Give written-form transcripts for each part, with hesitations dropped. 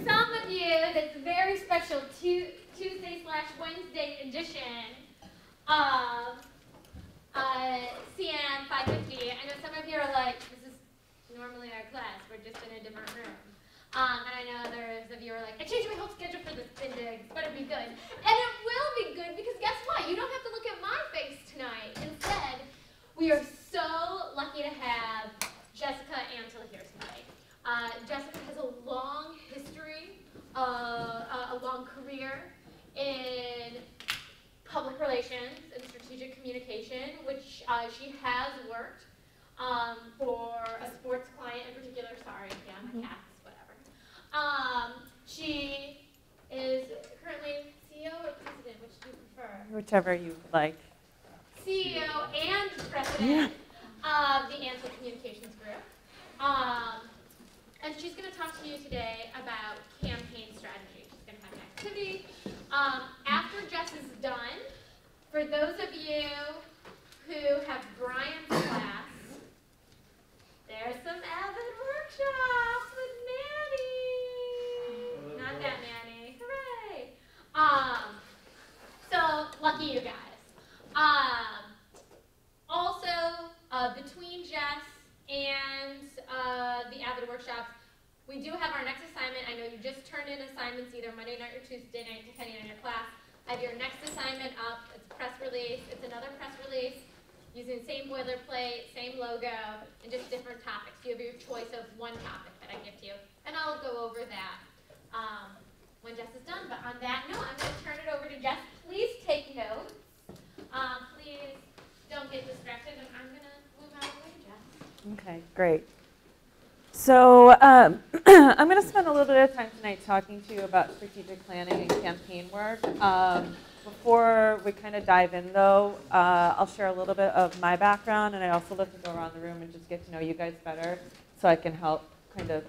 some of you, this very special Tuesday/Wednesday edition of CM 550. I know some of you are like, this is normally our class. We're just in a different room. And I know others of you are like, I changed my whole schedule for this Bindig. It's better be good. And it will be good because guess what? You don't have to look at my face tonight. Instead, we are so lucky to have Jessica Antle here tonight. Jessica has a long history, a long career in public relations and strategic communication, which she has worked for a sports client in particular. Sorry, yeah, my cats, whatever. She is currently CEO or president, which do you prefer? Whichever you like. CEO and president of the Antle Communications Group. And she's going to talk to you today about campaign strategy. She's going to have an activity. After Jess is done, for those of you who have Brian's class, there's some Avid workshops with Manny. Not that Manny. Hooray. So, lucky you guys. Also, between Jess and the Avid workshops, we do have our next assignment. I know you just turned in assignments either Monday night or Tuesday night, depending on your class. I have your next assignment up. It's a press release. It's another press release using the same boilerplate, same logo, and just different topics. You have your choice of one topic that I give to you, and I'll go over that when Jess is done. But on that note, I'm going to turn it over to Jess. Please take notes. Please don't get distracted, and I'm going to move out of the way, Jess. Okay, great. So I'm going to spend a little bit of time tonight talking to you about strategic planning and campaign work. Before we kind of dive in, though, I'll share a little bit of my background, and I also love to go around the room and just get to know you guys better so I can help kind of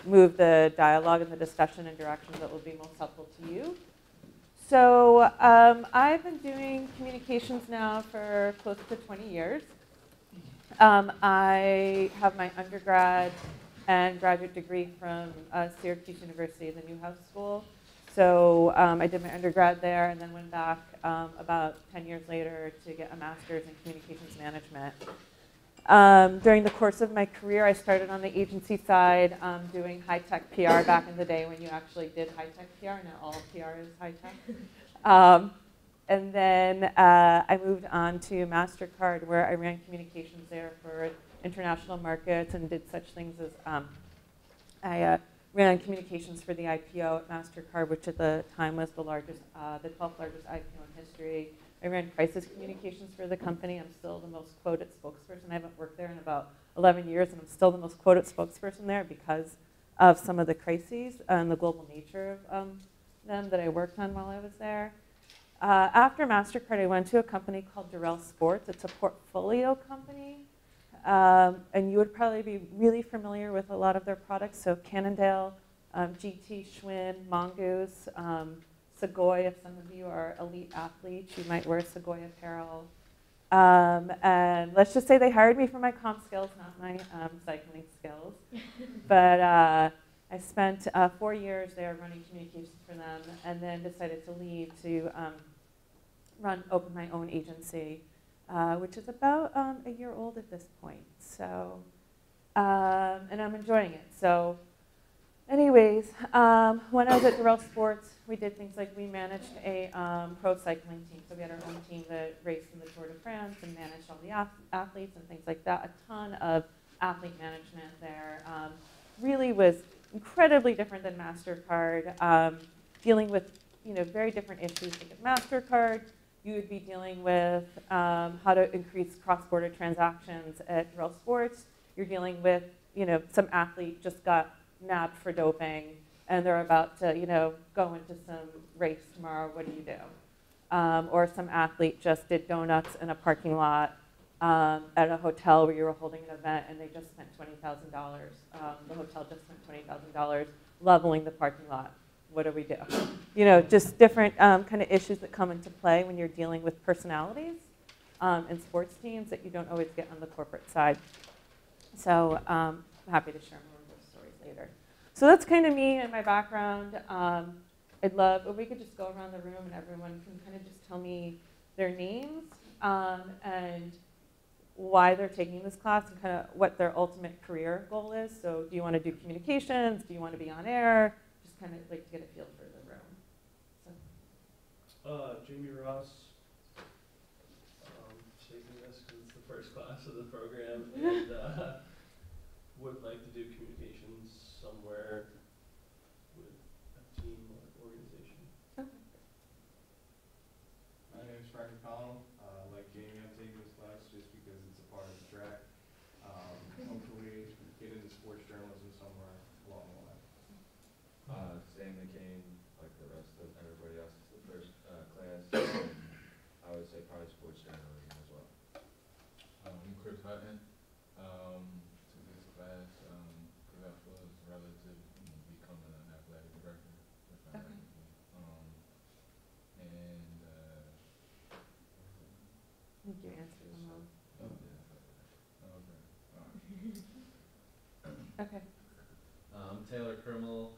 move the dialogue and the discussion in directions that will be most helpful to you. So I've been doing communications now for close to 20 years. I have my undergrad and graduate degree from Syracuse University, the Newhouse School. So I did my undergrad there and then went back about 10 years later to get a master's in communications management. During the course of my career, I started on the agency side doing high-tech PR back in the day when you actually did high-tech PR. Now all PR is high-tech. And then I moved on to MasterCard, where I ran communications there for international markets and did such things as I ran communications for the IPO at MasterCard, which at the time was the 12th largest IPO in history. I ran crisis communications for the company. I'm still the most quoted spokesperson. I haven't worked there in about 11 years, and I'm still the most quoted spokesperson there because of some of the crises and the global nature of them that I worked on while I was there. After MasterCard, I went to a company called Durrell Sports. It's a portfolio company. And you would probably be really familiar with a lot of their products. So Cannondale, GT, Schwinn, Mongoose, Segoy. If some of you are elite athletes, you might wear Segoy apparel. And let's just say they hired me for my comp skills, not my cycling skills. But I spent 4 years there running communications for them, and then decided to leave to open my own agency, which is about a year old at this point. So, and I'm enjoying it. So, anyways, when I was at Durrell Sports, we did things like we managed a pro cycling team. So we had our own team that raced in the Tour de France and managed all the athletes and things like that. A ton of athlete management there. Really was incredibly different than MasterCard, dealing with very different issues. Like at MasterCard, you would be dealing with how to increase cross-border transactions. At Durrell Sports, you're dealing with some athlete just got nabbed for doping, and they're about to go into some race tomorrow. What do you do? Or some athlete just did donuts in a parking lot at a hotel where you were holding an event, and they just spent $20,000. The hotel just spent $20,000 leveling the parking lot. What do we do? Just different kind of issues that come into play when you're dealing with personalities in sports teams that you don't always get on the corporate side. So I'm happy to share more of those stories later. So that's kind of me and my background. I'd love if we could just go around the room and everyone can kind of just tell me their names and why they're taking this class and kind of what their ultimate career goal is. So do you want to do communications? Do you want to be on air? Just kind of like to get a feel for the room. So. Jamie Ross, taking this because it's the first class of the program, and would like to do communications somewhere with a team or organization. Okay. My name is Frank McConnell. Like Jamie, I'm taking this class just because it's a part of the track. Hopefully get into sports journalism somewhere along the line. Same McCain, like the rest of everybody else. It's the first class. I would say probably sports journalism as well. I'm Chris Hutton. Took this class because I feel it's relative to becoming an athletic director. Okay. I think you answered them all. Oh, yeah. Okay. I'm Taylor Krimmel.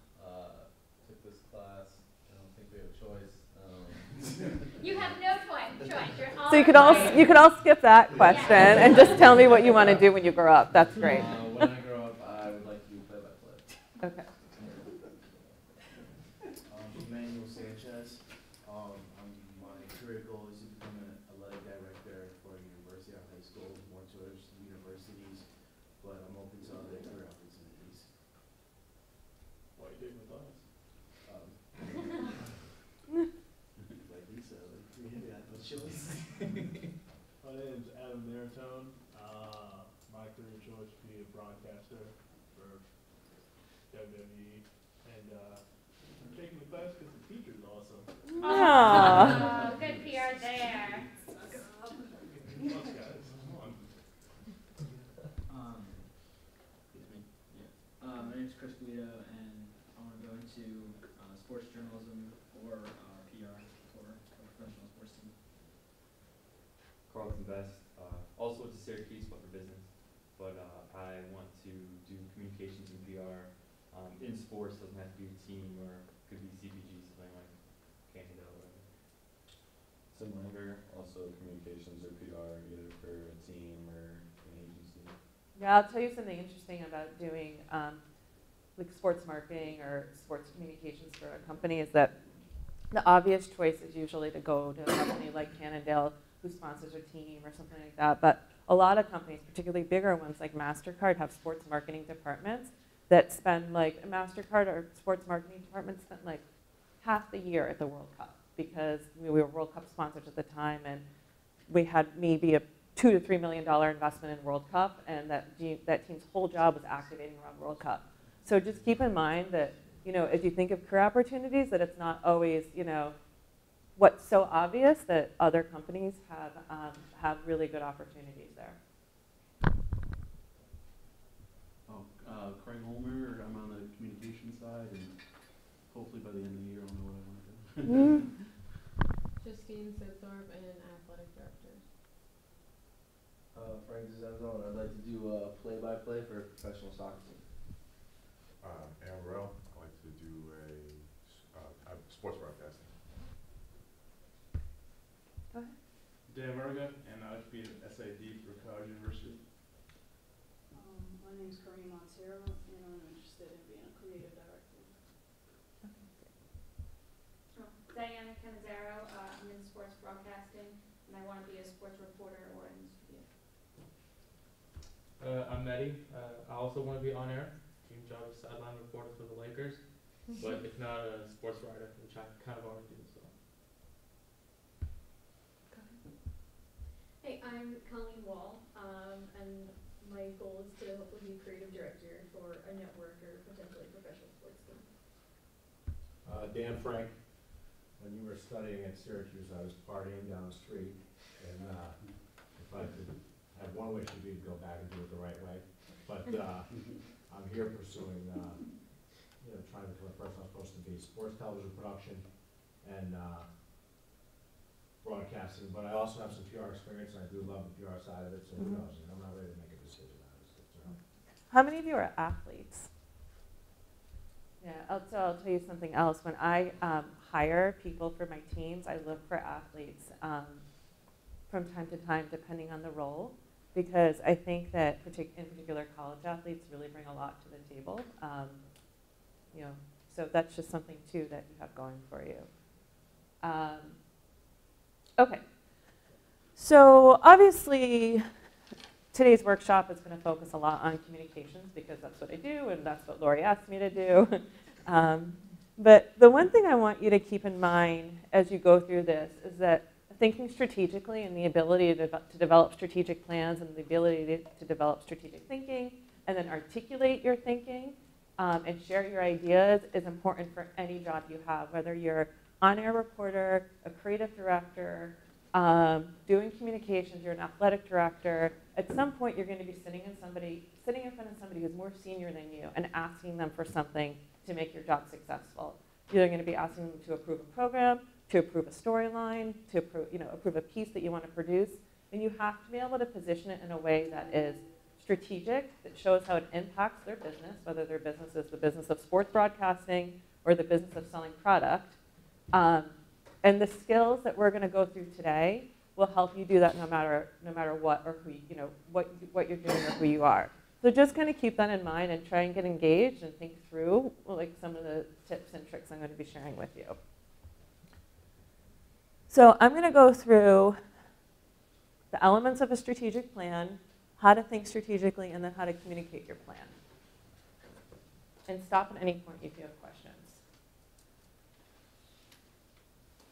Took this class. I don't think we have a choice. You have no choice. You're all So right. you could all skip that question and just tell me what you want to do when you grow up. That's great. When I grow up, I would like to do play-by-play. Okay. Emmanuel Sanchez. My career goal is to become an athletic director for a university or high school, more towards universities, but I'm open to other career opportunities. Why you doing with us? Like Lisa, like we had no choice. My name's Adam Maritone. My career choice would be a broadcaster for WWE, and I'm taking the class because the teacher's awesome. Oh, good PR there. Us guys, come on. Excuse me. Yeah. My name's Chris Guido, and I want to go into sports journalism or PR for a professional sports team. Carlton Best, also went to Syracuse, but for business. But I want to do communications and PR in sports. Doesn't have to be a team, or could be CPG, something like Canada or whatever. Similar, also communications or PR, either for a team or an agency. Yeah, I'll tell you something interesting about doing like sports marketing or sports communications for a company is that the obvious choice is usually to go to a company like Cannondale who sponsors a team or something like that. But a lot of companies, particularly bigger ones like MasterCard, have sports marketing departments that spend like MasterCard or sports marketing department spent like half the year at the World Cup because we were World Cup sponsors at the time, and we had maybe a $2 to $3 million investment in World Cup, and that team's whole job was activating around World Cup. So just keep in mind that, you know, as you think of career opportunities, that it's not always, you know, what's so obvious that other companies have really good opportunities there. Craig Holmer, I'm on the communication side, and hopefully by the end of the year I'll know what I want to do. Justine Sidthorpe, and athletic director. Frank Zenzone, I'd like to do play-by-play for a professional soccer team. Aaron Burrell, I'd like to do a sports broadcasting. Go ahead. Dan Murga, and I'd be an SAD for College University. My name is Kareem Montero, and I'm interested in being a creative director. Diana Canizaro, I'm in sports broadcasting, and I want to be a sports reporter or in the studio. I'm Mehdi. I also want to be on air. Dream job is sideline reporter for the Lakers, but if not, a sports writer, which I kind of already do. So. Hey, I'm Colleen Wall, and my goal is to hopefully be creative director for a network or potentially a professional sports team. Dan Frank, when you were studying at Syracuse, I was partying down the street, and if I could have one wish, it'd be to go back and do it the right way. But I'm here pursuing, trying to become a person I'm supposed to be, sports television production and broadcasting. But I also have some PR experience, and I do love the PR side of it, so who knows? I'm not ready to make a decision. How many of you are athletes? Yeah, I'll tell you something else. When I hire people for my teams, I look for athletes from time to time, depending on the role, because I think that in particular college athletes really bring a lot to the table. You know, so that's just something too that you have going for you. Okay, so obviously today's workshop is going to focus a lot on communications because that's what I do and that's what Lori asked me to do. But the one thing I want you to keep in mind as you go through this is that thinking strategically and the ability to develop strategic plans and the ability to develop strategic thinking and then articulate your thinking and share your ideas is important for any job you have, whether you're on-air reporter, a creative director, doing communications, you're an athletic director. At some point, you're going to be sitting in front of somebody who's more senior than you and asking them for something to make your job successful. You're going to be asking them to approve a program, to approve a storyline, to approve a piece that you want to produce, and you have to be able to position it in a way that is strategic, that shows how it impacts their business, whether their business is the business of sports broadcasting or the business of selling product. And the skills that we're going to go through today will help you do that no matter what or who what you're doing or who you are. So just kind of keep that in mind and try and get engaged and think through like some of the tips and tricks I'm going to be sharing with you. So I'm going to go through the elements of a strategic plan, how to think strategically, and then how to communicate your plan. And stop at any point if you have questions.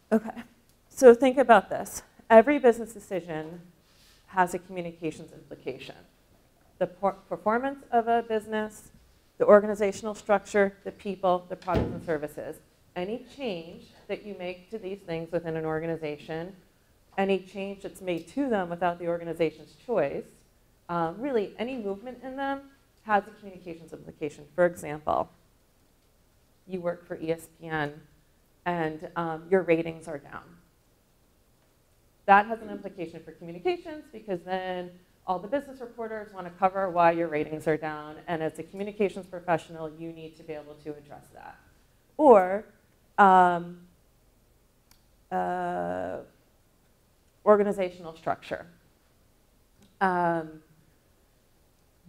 Okay, so think about this. Every business decision has a communications implication. The performance of a business, the organizational structure, the people, the products and services. Any change that you make to these things within an organization, any change that's made to them without the organization's choice, really any movement in them has a communications implication. For example, you work for ESPN and your ratings are down. That has an implication for communications because then all the business reporters want to cover why your ratings are down, and as a communications professional, you need to be able to address that. Or organizational structure.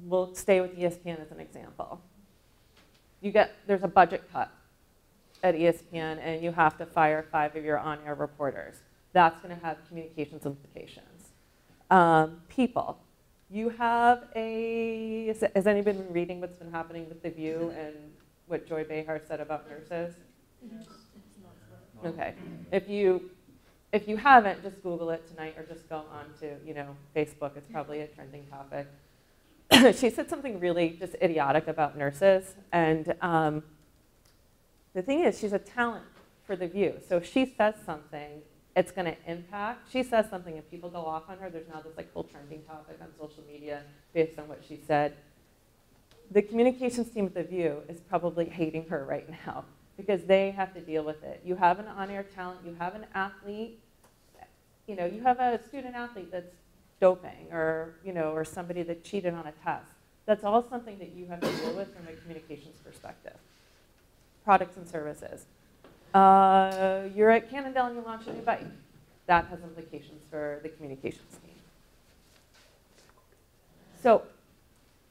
We'll stay with ESPN as an example. There's a budget cut at ESPN, and you have to fire 5 of your on-air reporters. That's going to have communications implications. People. You have has anybody been reading what's been happening with The View and what Joy Behar said about nurses? Yes. Okay. If you haven't, just Google it tonight or just go on to Facebook. It's probably a trending topic. She said something really just idiotic about nurses. And the thing is, she's a talent for The View. So if she says something, it's going to impact. She says something and people go off on her. There's now this whole trending topic on social media based on what she said. The communications team at The View is probably hating her right now because they have to deal with it. You have an on-air talent. You have an athlete. You have a student athlete that's doping or somebody that cheated on a test. That's all something that you have to deal with from a communications perspective. Products and services. You're at Cannondale and you launch a new bike. That has implications for the communications team. So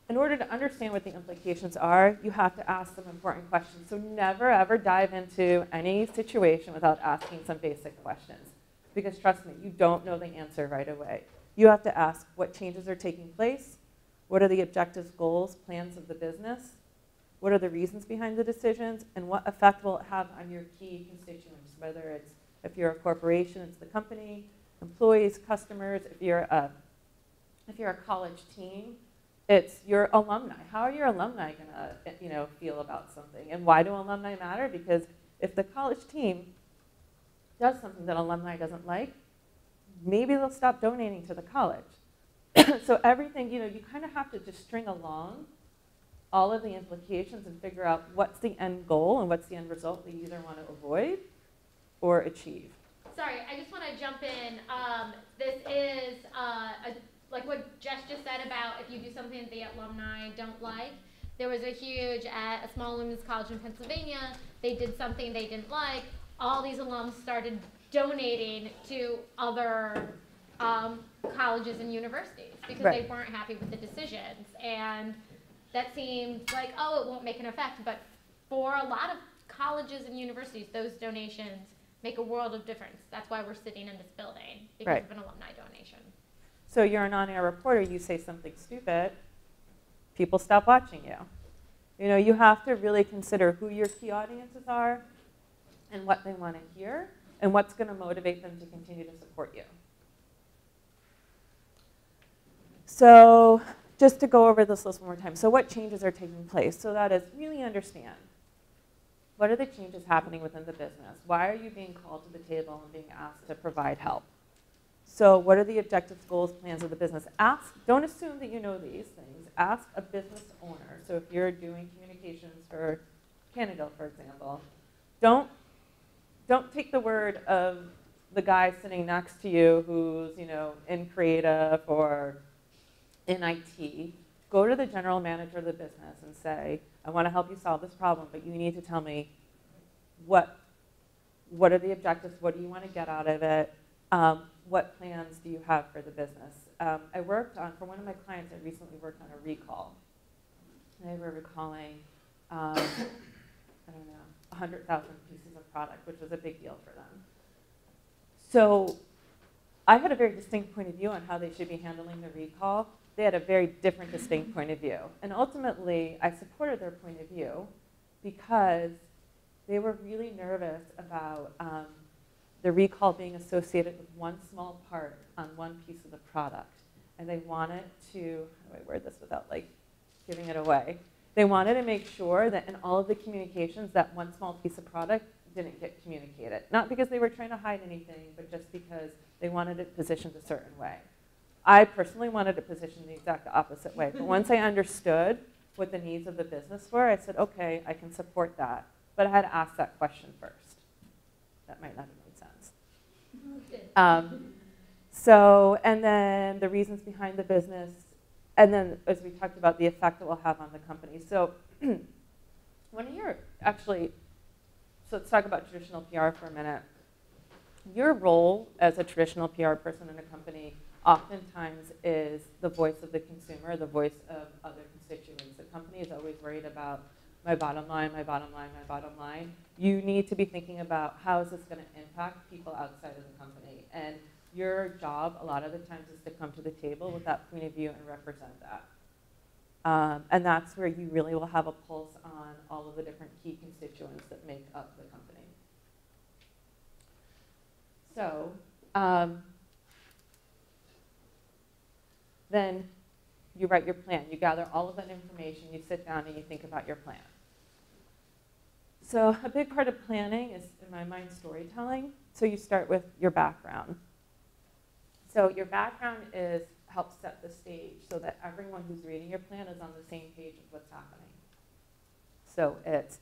in order to understand what the implications are, you have to ask some important questions. So never, ever dive into any situation without asking some basic questions. Because trust me, you don't know the answer right away. You have to ask what changes are taking place, what are the objectives, goals, plans of the business, what are the reasons behind the decisions, and what effect will it have on your key constituents, whether it's, if you're a corporation, it's the company, employees, customers. If you're a college team, it's your alumni. How are your alumni going to feel about something? And why do alumni matter? Because if the college team does something that alumni doesn't like, maybe they'll stop donating to the college. So everything, you kind of have to just string along all of the implications and figure out what's the end goal and what's the end result that you either want to avoid or achieve. Sorry, I just want to jump in. This is like what Jess just said about if you do something that the alumni don't like. there was at a small women's college in Pennsylvania, they did something they didn't like, all these alums started donating to other colleges and universities because Right. they weren't happy with the decisions. And that seemed like, oh, it won't make an effect. But for a lot of colleges and universities, those donations make a world of difference. That's why we're sitting in this building, because Right. of an alumni donation. So you're an on-air reporter, you say something stupid, people stop watching you. You know, you have to really consider who your key audiences are and what they want to hear and what's going to motivate them to continue to support you. So just to go over this list one more time. So what changes are taking place? So that is really understand, what are the changes happening within the business? Why are you being called to the table and being asked to provide help? So what are the objectives, goals, plans of the business? Don't assume that you know these things. Ask a business owner. So if you're doing communications for Canada, for example, don't take the word of the guy sitting next to you who's, you know, in creative or in IT. Go to the general manager of the business and say, I want to help you solve this problem, but you need to tell me what are the objectives, what do you want to get out of it, what plans do you have for the business. I worked on, for one of my clients, I recently worked on a recall. They were recalling, I don't know, 100,000 pieces of product, which was a big deal for them. So I had a very distinct point of view on how they should be handling the recall. They had a very different, distinct point of view. And ultimately, I supported their point of view because they were really nervous about the recall being associated with one small part on one piece of the product. And they wanted to, how do I word this without like giving it away? They wanted to make sure that in all of the communications, that one small piece of product didn't get communicated. Not because they were trying to hide anything, but just because they wanted it positioned a certain way. I personally wanted it positioned the exact opposite way. But once I understood what the needs of the business were, I said, okay, I can support that. But I had to ask that question first. That might not have made sense. So, and then the reasons behind the business, and then as we talked about, the effect it will have on the company. So when you're actually, so let's talk about traditional PR for a minute. Your role as a traditional PR person in a company oftentimes is the voice of the consumer, the voice of other constituents. The company is always worried about my bottom line, my bottom line, my bottom line. You need to be thinking about how is this going to impact people outside of the company. And your job a lot of the times is to come to the table with that point of view and represent that. And that's where you really will have a pulse on all of the different key constituents that make up the company. So then you write your plan. You gather all of that information, you sit down and you think about your plan. So a big part of planning is, in my mind, storytelling. So you start with your background. So your background helps set the stage so that everyone who's reading your plan is on the same page of what's happening. So it's,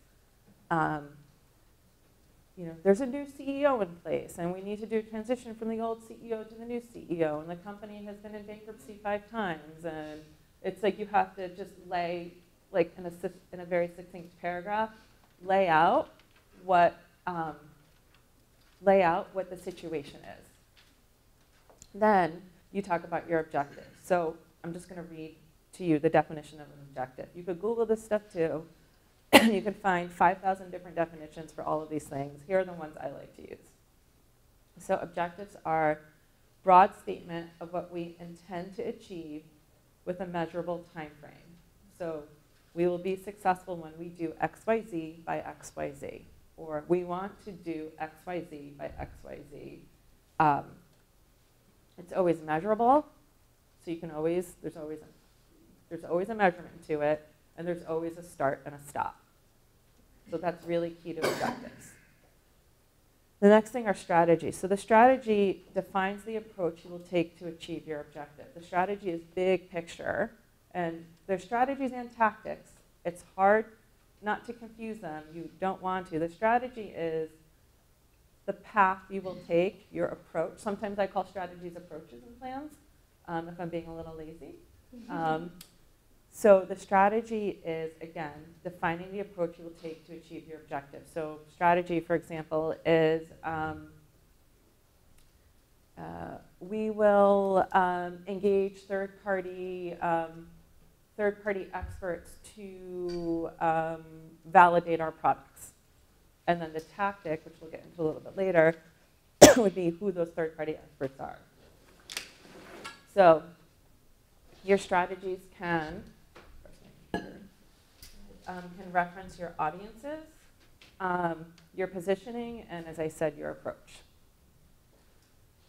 there's a new CEO in place, and we need to do a transition from the old CEO to the new CEO, and the company has been in bankruptcy 5 times, and it's like you have to just lay, like in a very succinct paragraph, lay out what the situation is. Then you talk about your objectives. So I'm just going to read to you the definition of an objective. You could Google this stuff too. You can find 5,000 different definitions for all of these things. Here are the ones I like to use. So objectives are broad statement of what we intend to achieve with a measurable time frame. So we will be successful when we do XYZ by XYZ. Or we want to do XYZ by XYZ. It's always measurable, so you can always, there's always a measurement to it, and there's always a start and a stop. So that's really key to objectives. The next thing are strategies. So the strategy defines the approach you will take to achieve your objective. The strategy is big picture, and there's strategies and tactics. It's hard not to confuse them. You don't want to. The strategy is the path you will take, your approach. Sometimes I call strategies approaches and plans, if I'm being a little lazy. So the strategy is, again, defining the approach you will take to achieve your objective. So strategy, for example, is we will engage third-party experts to validate our products. And then the tactic, which we'll get into a little bit later, would be who those third-party experts are. So your strategies can reference your audiences, your positioning, and as I said, your approach.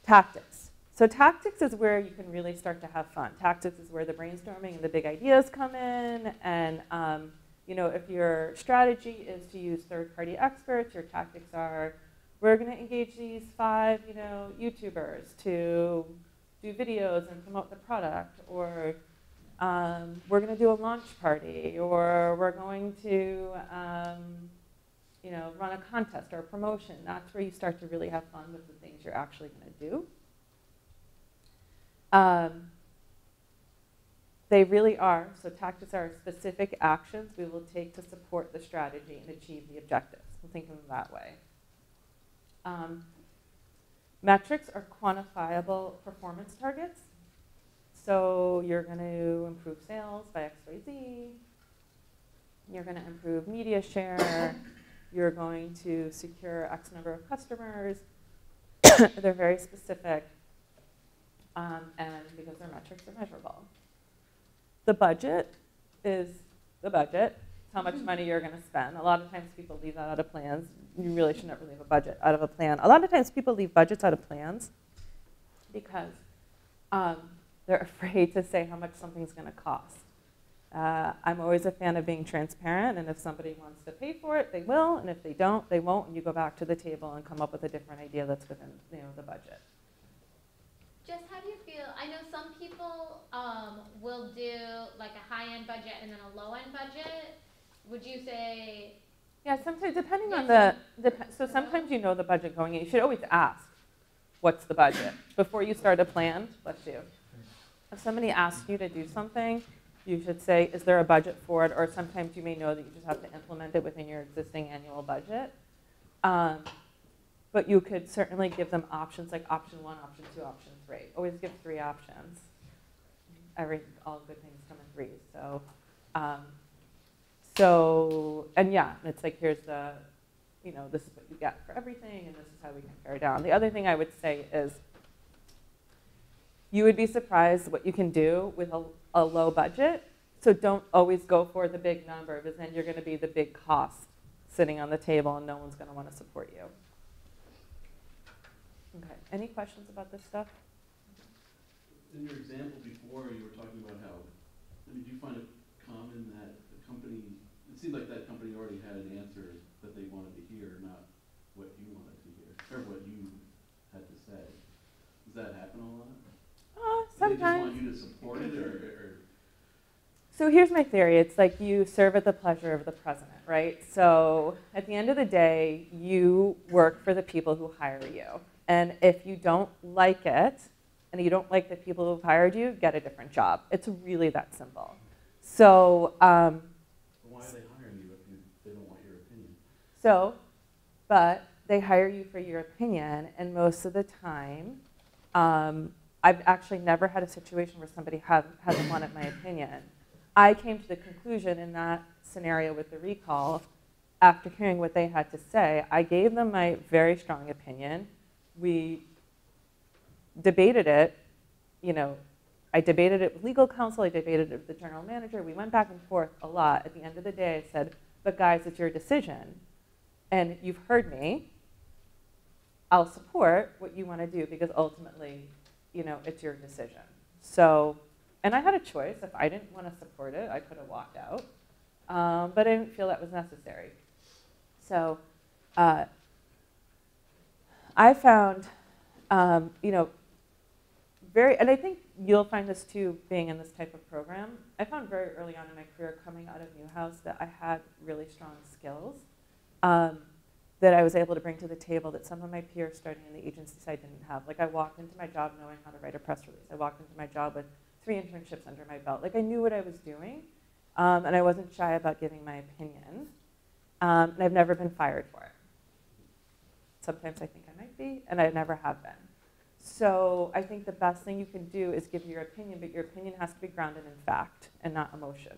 Tactics. So tactics is where you can really start to have fun. Tactics is where the brainstorming and the big ideas come in. And if your strategy is to use third-party experts, your tactics are, we're going to engage these 5, YouTubers to do videos and promote the product, or we're going to do a launch party, or we're going to run a contest or a promotion. That's where you start to really have fun with the things you're actually going to do. They really are, so tactics are specific actions we will take to support the strategy and achieve the objectives. So think of them that way. Metrics are quantifiable performance targets. So you're going to improve sales by X, Y, Z. You're going to improve media share. You're going to secure X number of customers. They're very specific, and because their metrics are measurable. The budget is the budget. It's how much money you're going to spend. A lot of times people leave that out of plans. You really should never leave a budget out of a plan. A lot of times people leave budgets out of plans because they're afraid to say how much something's going to cost. I'm always a fan of being transparent, and if somebody wants to pay for it, they will, and if they don't, they won't, and you go back to the table and come up with a different idea that's within the budget. Jess, how do you feel? I know some people will do like a high-end budget and then a low-end budget. Would you say? Yeah, sometimes depending on so sometimes you know the budget going in. You should always ask, what's the budget? Before you start a plan, bless you. If somebody asks you to do something, you should say, is there a budget for it? Or sometimes you may know that you just have to implement it within your existing annual budget. But you could certainly give them options like option 1, option 2, option 3. Always give 3 options. All good things come in 3s. And yeah, it's like, here's the, this is what you get for everything, and this is how we compare down. The other thing I would say is, you would be surprised what you can do with a low budget. So don't always go for the big number, because then you're going to be the big cost sitting on the table, and no one's going to want to support you. Okay. Any questions about this stuff? In your example before, you were talking about how, do you find it common that the company, it seemed like that company already had an answer that they wanted to hear, not what you wanted to hear, or what you had to say. Does that happen a lot? Sometimes. They just want you to support it, or? So here's my theory. It's like you serve at the pleasure of the president, right? So at the end of the day, you work for the people who hire you. And if you don't like it, and you don't like the people who've hired you, get a different job. It's really that simple. So. Why are they hiring you if they don't want your opinion? But they hire you for your opinion, and most of the time, I've actually never had a situation where somebody hasn't wanted my opinion. I came to the conclusion in that scenario with the recall, after hearing what they had to say, I gave them my very strong opinion. We debated it, I debated it with legal counsel, I debated it with the general manager, we went back and forth a lot. At the end of the day, I said, but guys, it's your decision. And you've heard me. I'll support what you want to do because ultimately, it's your decision. So, and I had a choice. If I didn't want to support it, I could have walked out. But I didn't feel that was necessary. So, I found, and I think you'll find this too, being in this type of program. I found very early on in my career, coming out of Newhouse, that I had really strong skills that I was able to bring to the table that some of my peers starting in the agency side didn't have. Like I walked into my job knowing how to write a press release. I walked into my job with 3 internships under my belt. Like I knew what I was doing, and I wasn't shy about giving my opinion. And I've never been fired for it. Sometimes I think I might be, and I never have been. So I think the best thing you can do is give your opinion, but your opinion has to be grounded in fact and not emotion.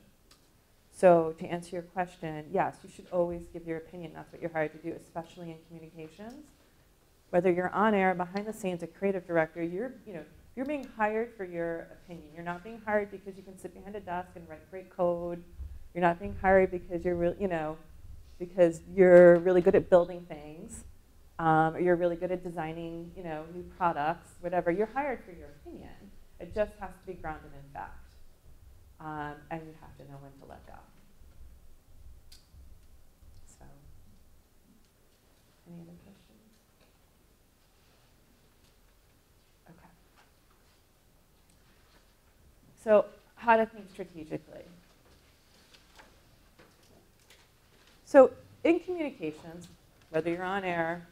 So to answer your question, yes, you should always give your opinion. That's what you're hired to do, especially in communications. Whether you're on air, behind the scenes, a creative director, you're being hired for your opinion. You're not being hired because you can sit behind a desk and write great code. You're not being hired because because you're really good at building things, or you're really good at designing, new products, whatever. You're hired for your opinion. It just has to be grounded in fact, and you have to know when to let go. So, any other questions? Okay. So, how to think strategically. So in communications, whether you're on air,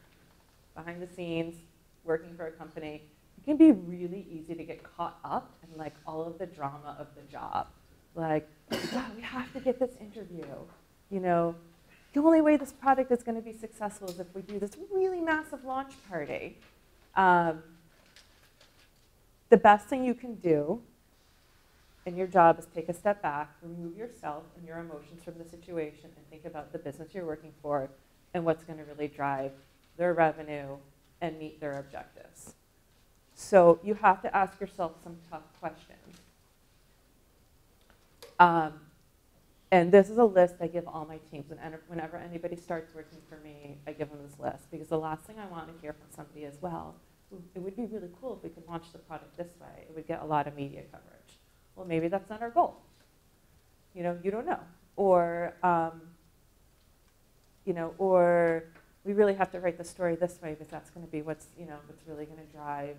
behind the scenes, working for a company, it can be really easy to get caught up in like all of the drama of the job. Like, oh, we have to get this interview. The only way this product is going to be successful is if we do this really massive launch party. The best thing you can do in your job is take a step back, remove yourself and your emotions from the situation, and think about the business you're working for and what's going to really drive their revenue and meet their objectives. So you have to ask yourself some tough questions. And this is a list I give all my teams. Whenever anybody starts working for me, I give them this list, because the last thing I want to hear from somebody is, well, it would be really cool if we could launch the product this way. It would get a lot of media coverage. Well, maybe that's not our goal. You don't know. Or, or we really have to write the story this way because that's going to be what's really going to drive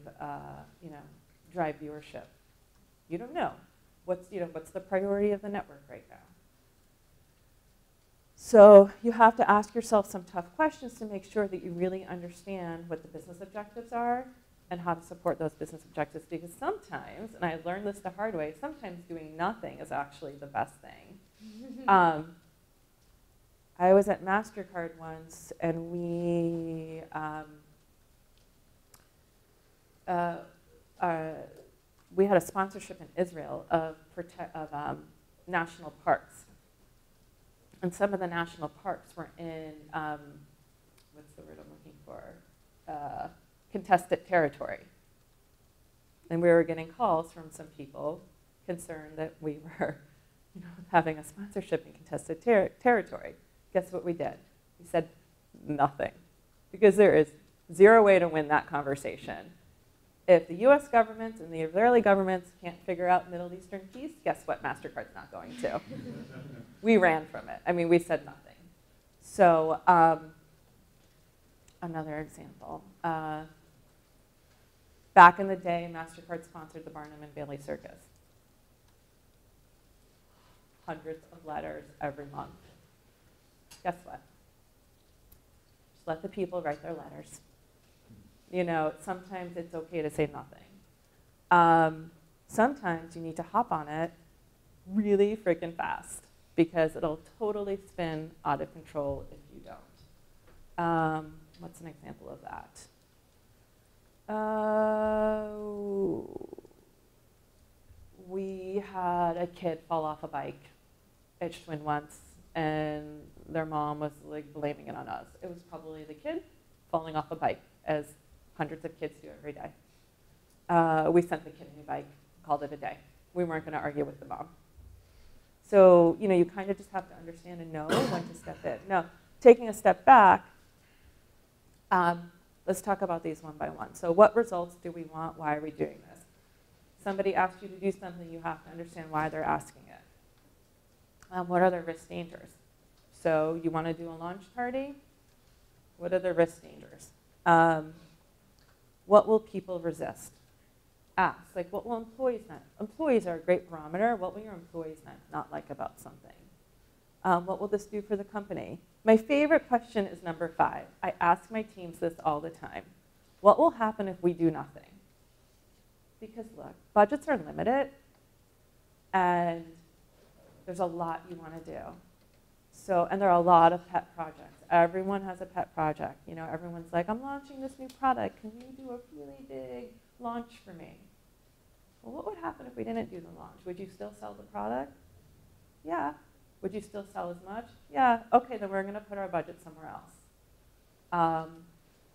viewership. You don't know. What's the priority of the network right now? So you have to ask yourself some tough questions to make sure that you really understand what the business objectives are and how to support those business objectives, because sometimes, and I learned this the hard way, sometimes doing nothing is actually the best thing. I was at MasterCard once, and we had a sponsorship in Israel of national parks. And some of the national parks were in, what's the word I'm looking for? Contested territory. And we were getting calls from some people concerned that we were having a sponsorship in contested territory. Guess what we did? We said nothing, because there is zero way to win that conversation. If the US government and the Israeli governments can't figure out Middle Eastern peace, guess what? MasterCard's not going to. We ran from it. I mean, we said nothing. So another example. Back in the day, MasterCard sponsored the Barnum and Bailey Circus. Hundreds of letters every month. Guess what? Just let the people write their letters. Sometimes it's okay to say nothing. Sometimes you need to hop on it really freaking fast, because it'll totally spin out of control if you don't. What's an example of that? We had a kid fall off a bike at Schwinn once, and their mom was like blaming it on us. It was probably the kid falling off a bike, as hundreds of kids do every day. We sent the kid a new bike, called it a day. We weren't going to argue with the mom. So, you kind of just have to understand and know when to step in. Now, taking a step back, let's talk about these one by one. So what results do we want? Why are we doing this? Somebody asks you to do something, you have to understand why they're asking it. What are the risk dangers? So you want to do a launch party? What are the risk dangers? What will people resist? Ask, like, what will employees not? Employees are a great barometer. What will your employees not like about something? What will this do for the company? My favorite question is number 5. I ask my teams this all the time. What will happen if we do nothing? Because look, budgets are limited, And there's a lot you want to do. So, and there are a lot of pet projects. Everyone has a pet project. You know, everyone's like, I'm launching this new product. Can you do a really big launch for me? Well, what would happen if we didn't do the launch? Would you still sell the product? Yeah. Would you still sell as much? Yeah. Okay, then we're going to put our budget somewhere else.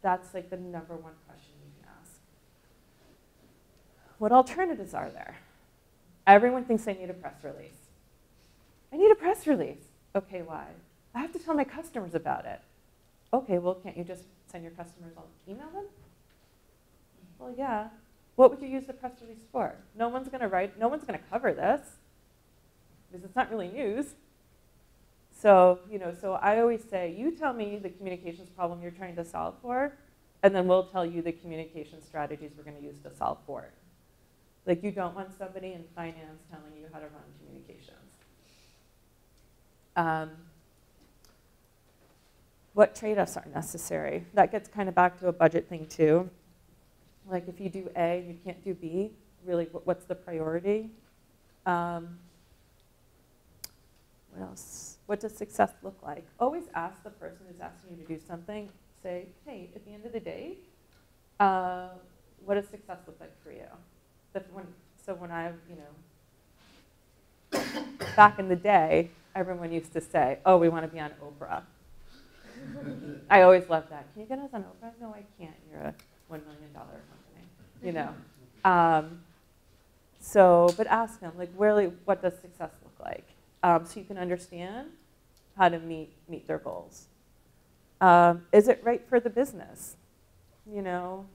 That's like the number one question you can ask. What alternatives are there? Everyone thinks they need a press release. I need a press release. Okay, why? I have to tell my customers about it. Okay, well, can't you just send your customers, I'll email them? Well, yeah. What would you use the press release for? No one's going to cover this because it's not really news. So, you know, so I always say, you tell me the communications problem you're trying to solve for, and then we'll tell you the communication strategies we're going to use to solve for it. Like, you don't want somebody in finance telling you how to run communications. What trade-offs are necessary? That gets kind of back to a budget thing too. Like if you do A and you can't do B, really what's the priority? What else? What does success look like? Always ask the person who's asking you to do something, say, hey, at the end of the day, what does success look like for you? So when I, you know, back in the day, everyone used to say, oh, we want to be on Oprah. I always loved that. Can you get us on Oprah? No, I can't. You're a $1 million company, you know. But ask them, like, really, what does success look like? So you can understand how to meet their goals. Is it right for the business? You know,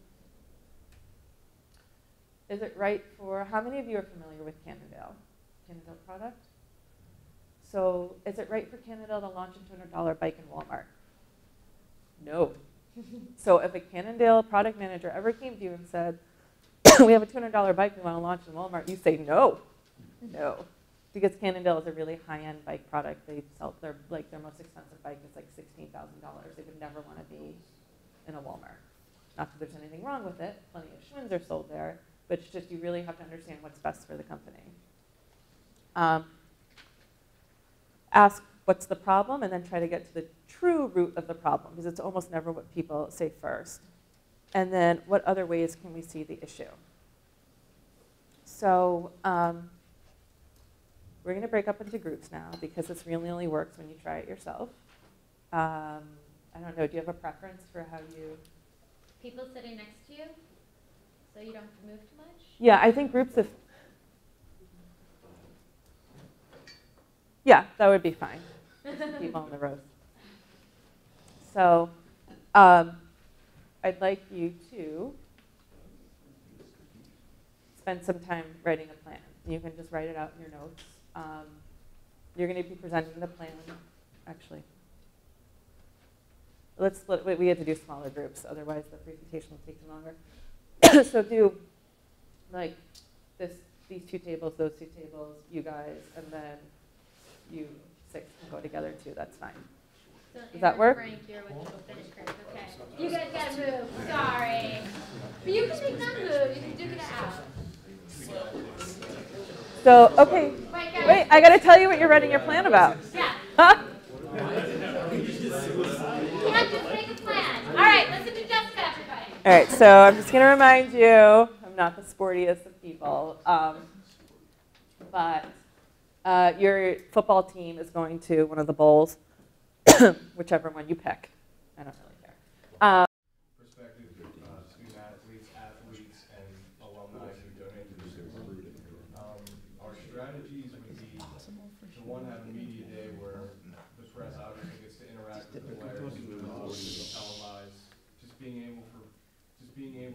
is it right for, how many of you are familiar with Cannondale product? So is it right for Cannondale to launch a $200 bike in Walmart? No. So if a Cannondale product manager ever came to you and said, we have a $200 bike we want to launch in Walmart, you say no. No. Because Cannondale is a really high-end bike product. They sell their most expensive bike is like $16,000. They would never want to be in a Walmart. Not that there's anything wrong with it. Plenty of Schwinn's are sold there. But it's just you really have to understand what's best for the company. Ask what's the problem and then try to get to the true root of the problem because it's almost never what people say first. And then what other ways can we see the issue? So we're going to break up into groups now because this really only works when you try it yourself. I don't know, do you have a preference for how you? People sitting next to you so you don't have to move too much? Yeah, I think groups of, yeah, that would be fine. People on the rows. So I'd like you to spend some time writing a plan. You can just write it out in your notes. You're going to be presenting the plan. Actually, let's split. We have to do smaller groups, otherwise the presentation will take too longer. So do like these two tables, those two tables, you guys, and then you 6 can go together too. That's fine. So Does that work? Frank, you're with the finish group. Okay. You guys gotta move. Sorry. But you can make them move. You can duke it out. So, okay. Wait, I got to tell you what you're writing your plan about. Yeah. Huh? You have to make a plan. All right, listen to Jessica, everybody. All right, so I'm just going to remind you, I'm not the sportiest of people, but your football team is going to one of the bowls, whichever one you pick. I don't really care. Perspective, student athletes, and alumni who donate to the school. Our strategies would be to one, have a media day where the press obviously gets to interact with the players, televise, just being able to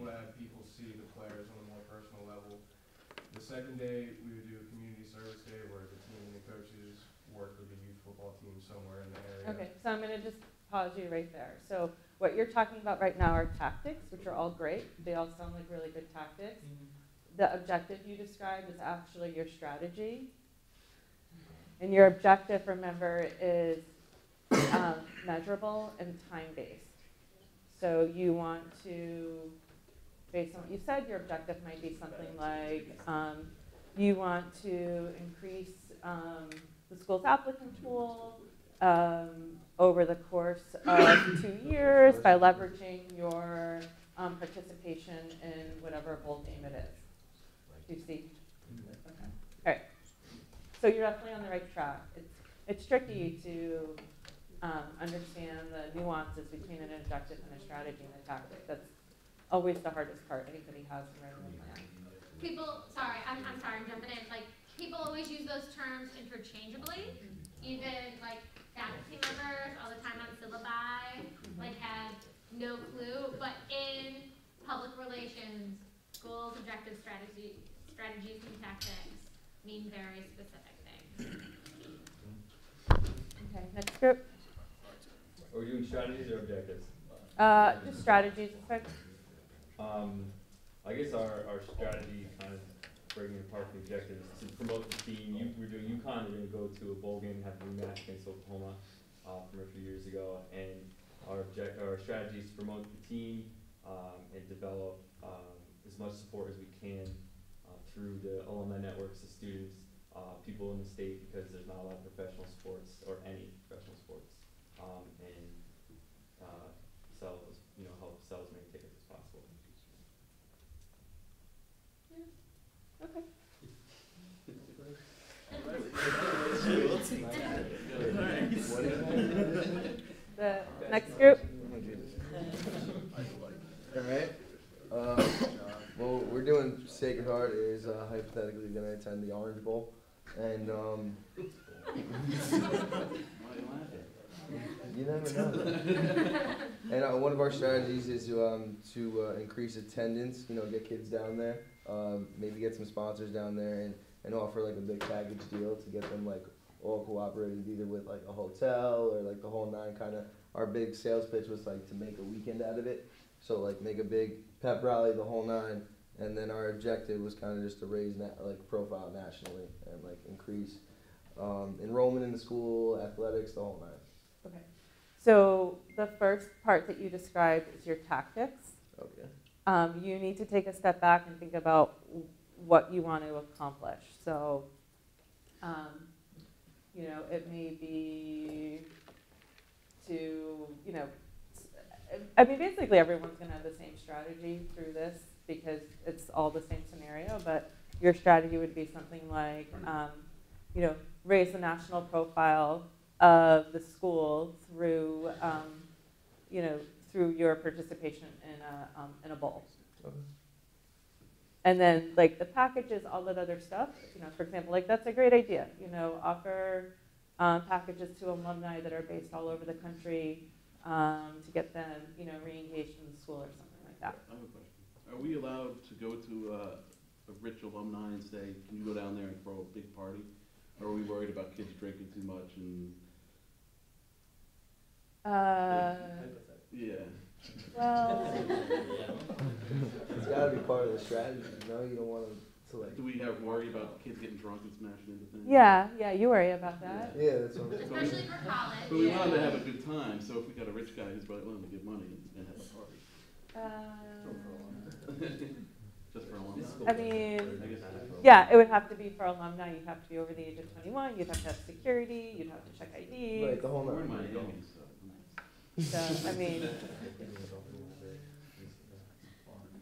have people see the players on a more personal level. The second day, we would do a community service day where the team and the coaches work with the youth football team somewhere in the area. Okay, so I'm going to just pause you right there. So what you're talking about right now are tactics, which are all great. They all sound like really good tactics. The objective you described is actually your strategy. And your objective, remember, is measurable and time-based. So you want to, based on what you said, your objective might be something like you want to increase the school's applicant pool over the course of 2 years by leveraging your participation in whatever bowl game it is. Do you see? Okay. All right. So you're definitely on the right track. It's tricky to understand the nuances between an objective and a strategy and a tactic. That's always the hardest part anybody has in writing a plan. People, sorry, I'm sorry, I'm jumping in. Like, people always use those terms interchangeably. Even, like, faculty members all the time on syllabi, like, have no clue. But in public relations, goals, objectives, strategies, and tactics mean very specific things. Okay, next group. Are we doing strategies or objectives? Just strategies. I guess our strategy, kind of breaking it apart from the objectives, is to promote the team. We're doing UConn, we're going to go to a bowl game and have a rematch against Oklahoma from a few years ago. And our strategy is to promote the team and develop as much support as we can through the alumni networks, the students, people in the state, because there's not a lot of professional sports or any professional sports, and help sell as many tickets as possible. Okay. The next group. All right. Well, we're doing Sacred Heart is hypothetically going to attend the Orange Bowl, and you never know. And one of our strategies is to increase attendance. Get kids down there. Maybe get some sponsors down there, and offer like a big package deal to get them like all cooperated, either with like a hotel or like the whole nine. Kind of our big sales pitch was like to make a weekend out of it. So like make a big pep rally, the whole nine, and then our objective was kind of just to raise profile nationally and like increase enrollment in the school, athletics, the whole nine. Okay. So the first part that you described is your tactics. Okay. You need to take a step back and think about what you want to accomplish. So, it may be to, basically everyone's going to have the same strategy through this because it's all the same scenario, but your strategy would be something like, raise the national profile of the school through, through your participation in a bowl. Okay. And then, like, the packages, all that other stuff, for example, like, that's a great idea. Offer packages to alumni that are based all over the country to get them, re-engaged in the school or something like that. I have a question. Are we allowed to go to a rich alumni and say, can you go down there and throw a big party? Or are we worried about kids drinking too much and... Yeah. Well, it's got to be part of the strategy. You don't want to like. Do we have worry about kids getting drunk and smashing into things? Yeah, you worry about that. Yeah, that's what I'm saying. Especially for college. But we want them to have a good time, so if we got a rich guy who's probably willing to give money and have a party. Just for alumni? I mean, I guess yeah, it would have to be for alumni. You'd have to be over the age of 21. You'd have to have security. You'd have to check ID. Right, the whole we're in nine. Miami, so. So, I mean,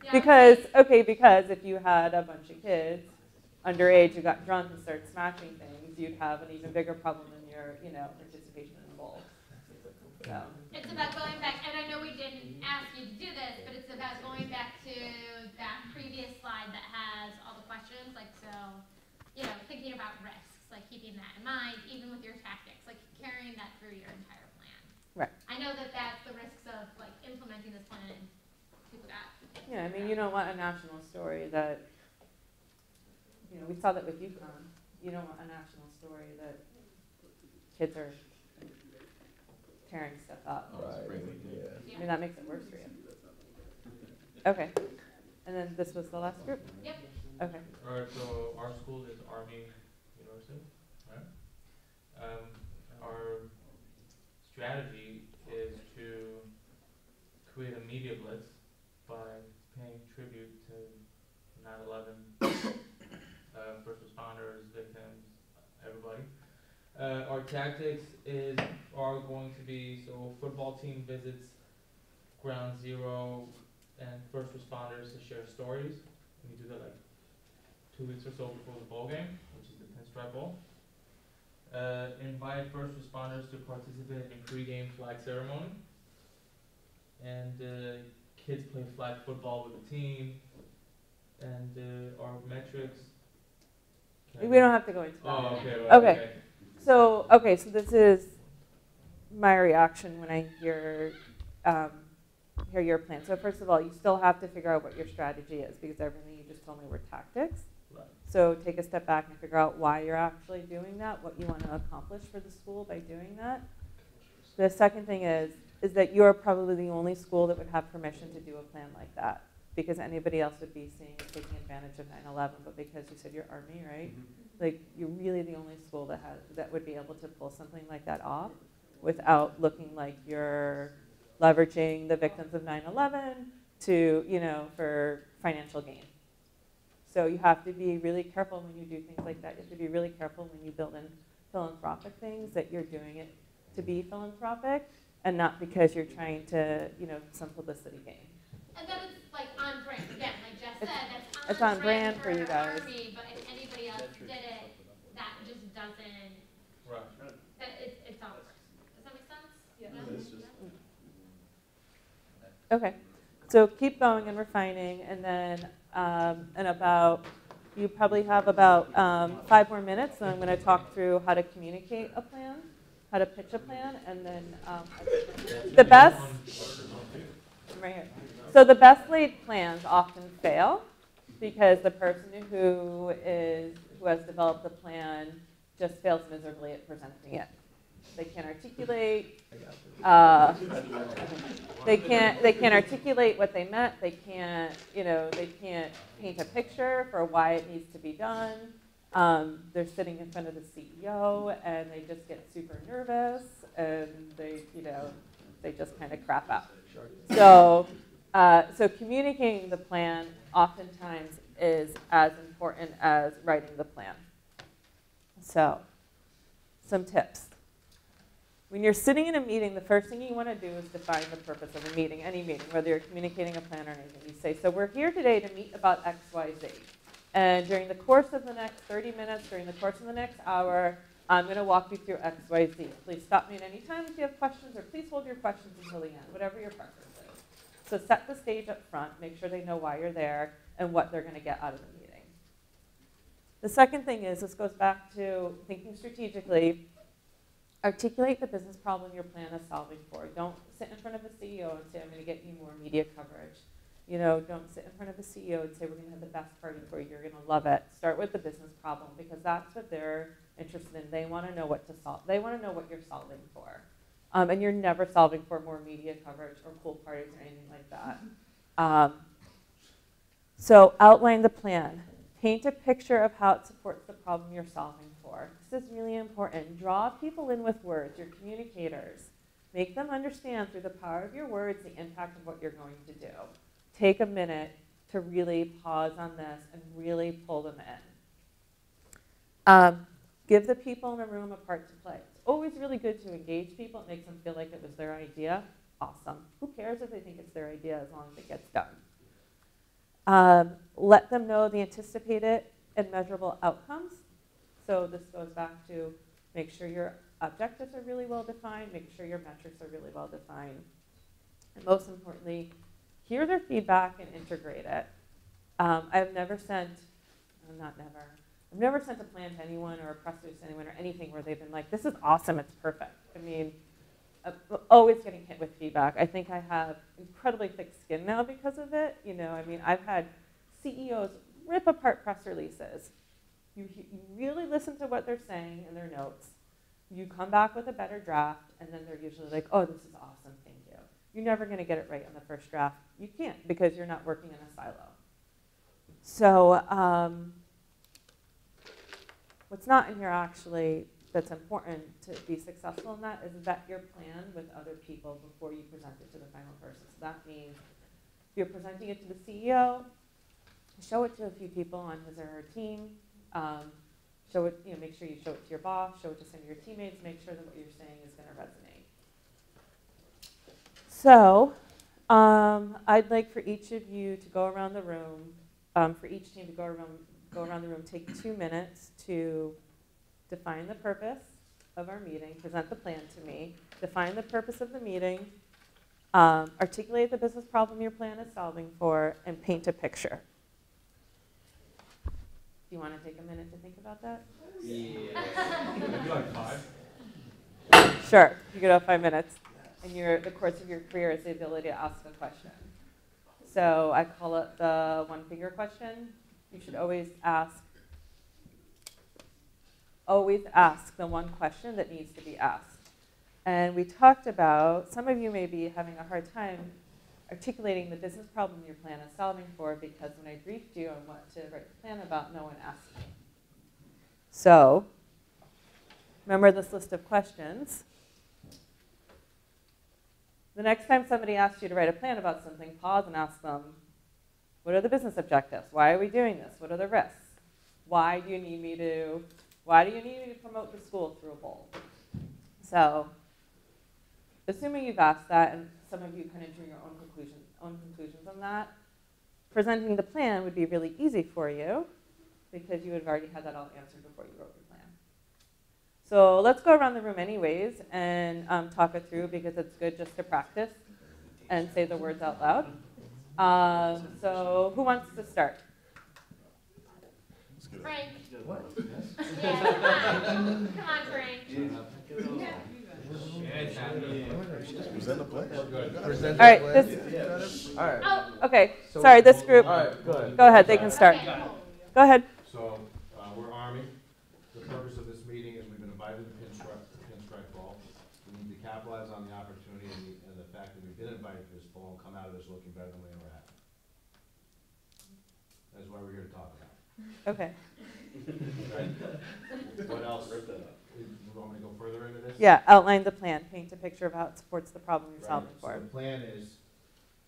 Yeah, because if you had a bunch of kids underage who got drunk and started smashing things, you'd have an even bigger problem in your, participation in the bowl. So. It's about going back, and I know we didn't ask you to do this, but it's about going back to that previous slide that has all the questions, like, so, thinking about risks, like keeping that in mind, even with your tactics, like carrying that through your entire plan. Right. I know that that's the risks of, like, implementing this plan. People got. Yeah, I mean, you don't want a national story that, we saw that with UConn. You don't want a national story that kids are tearing stuff up. Right. I mean, that makes it worse for you. Okay. And then this was the last group? Yep. Okay. All right, so our school is Army University, right? Our strategy is to create a media blitz by paying tribute to 9/11 first responders, victims, everybody. Our tactics are going to be, so football team visits ground zero and first responders to share stories. We do that like 2 weeks or so before the bowl game, which is the Pinstripe Bowl. Invite first responders to participate in pre-game flag ceremony. And kids play flag football with the team. And our metrics. We don't have to go into that. Oh, okay. Well, Okay. So this is my reaction when I hear your plan. So first of all, you still have to figure out what your strategy is, because everything you just told me were tactics. Right. So take a step back and figure out why you're actually doing that, what you want to accomplish for the school by doing that. The second thing is that you're probably the only school that would have permission to do a plan like that, because anybody else would be taking advantage of 9/11. But because you said you're Army, right? Like, you're really the only school that would be able to pull something like that off without looking like you're leveraging the victims of 9/11 to, for financial gain. So you have to be really careful when you do things like that. You have to be really careful when you build in philanthropic things, that you're doing it to be philanthropic and not because you're trying to, some publicity gain. And that is like on brand. Again, like Jess said, that's It's on brand for the you guys. Army, but if anybody else did it, that just doesn't. Right. It's on brand. Does that make sense? Yeah. It's just, Okay, so keep going and refining, and then you probably have about 5 more minutes, so I'm going to talk through how to communicate a plan, how to pitch a plan, and then the best, right here. So the best laid plans often fail because the person who has developed the plan just fails miserably at presenting it. They can't articulate. They can't articulate what they meant. They can't paint a picture for why it needs to be done. They're sitting in front of the CEO and they just get super nervous and they just kind of crap out. So communicating the plan oftentimes is as important as writing the plan. So, some tips. When you're sitting in a meeting, the first thing you want to do is define the purpose of a meeting, any meeting, whether you're communicating a plan or anything. You say, so we're here today to meet about X, Y, Z. And during the course of the next 30 minutes, during the course of the next hour, I'm going to walk you through X, Y, Z. Please stop me at any time if you have questions, or please hold your questions until the end, whatever your preference is. So set the stage up front, make sure they know why you're there and what they're going to get out of the meeting. The second thing is, this goes back to thinking strategically. Articulate the business problem your plan is solving for. Don't sit in front of a CEO and say, I'm going to get you more media coverage. Don't sit in front of a CEO and say, we're going to have the best party for you. You're going to love it. Start with the business problem, because that's what they're interested in. They want to know what to solve. They want to know what you're solving for. And you're never solving for more media coverage or pool parties or anything like that. So outline the plan. Paint a picture of how it supports the problem you're solving for. This is really important. Draw people in with words, your communicators. Make them understand through the power of your words the impact of what you're going to do. Take a minute to really pause on this and really pull them in. Give the people in the room a part to play. It's always really good to engage people. It makes them feel like it was their idea. Awesome. Who cares if they think it's their idea as long as it gets done? Let them know the anticipated and measurable outcomes. So this goes back to make sure your objectives are really well defined, make sure your metrics are really well defined. And most importantly, hear their feedback and integrate it. I've never sent a plan to anyone or a press release to anyone or anything where they've been like, this is awesome, it's perfect. I mean, I'm always getting hit with feedback. I think I have incredibly thick skin now because of it. I've had CEOs rip apart press releases. You really listen to what they're saying in their notes. You come back with a better draft, and then they're usually like, oh, this is awesome, thank you. You're never going to get it right on the first draft. You can't, because you're not working in a silo. So what's not in here actually that's important to be successful in that is vet your plan with other people before you present it to the final person. So that means if you're presenting it to the CEO, show it to a few people on his or her team. Show it, make sure you show it to your boss, show it to some of your teammates, make sure that what you're saying is going to resonate. So I'd like for each of you to go around the room, for each team to go around the room, take 2 minutes to define the purpose of our meeting, present the plan to me, define the purpose of the meeting, articulate the business problem your plan is solving for, and paint a picture. Do you want to take a minute to think about that? Yeah. Maybe like 5? Sure, you could have 5 minutes. And the course of your career is the ability to ask a question. So I call it the one-finger question. You should always ask the one question that needs to be asked. And we talked about, some of you may be having a hard time articulating the business problem your plan is solving for, because when I briefed you on what to write the plan about, no one asked me. So remember this list of questions. The next time somebody asks you to write a plan about something, pause and ask them, what are the business objectives? Why are we doing this? What are the risks? Why do you need me to promote the school through a bowl? So assuming you've asked that, and some of you kind of drew your own conclusions on that, presenting the plan would be really easy for you because you would have already had that all answered before you wrote your plan. So let's go around the room anyways and talk it through, because it's good just to practice and say the words out loud. So who wants to start? Frank. What? Yeah, come on, Frank. Present the plan. All right, All right. Oh, okay, sorry, this group. All right, go ahead. Go ahead, they can start. Go ahead. So, we're Army. The purpose of this meeting is we've been invited to pinstripe ball. We need to capitalize on the opportunity and the fact that we've been invited to this ball and come out of this looking better than we ever have. That's why we're here to talk about. Okay. Right? What else? You want me to go further into this? Yeah, outline the plan. Paint a picture of how it supports the problem you're solving So for. the plan is,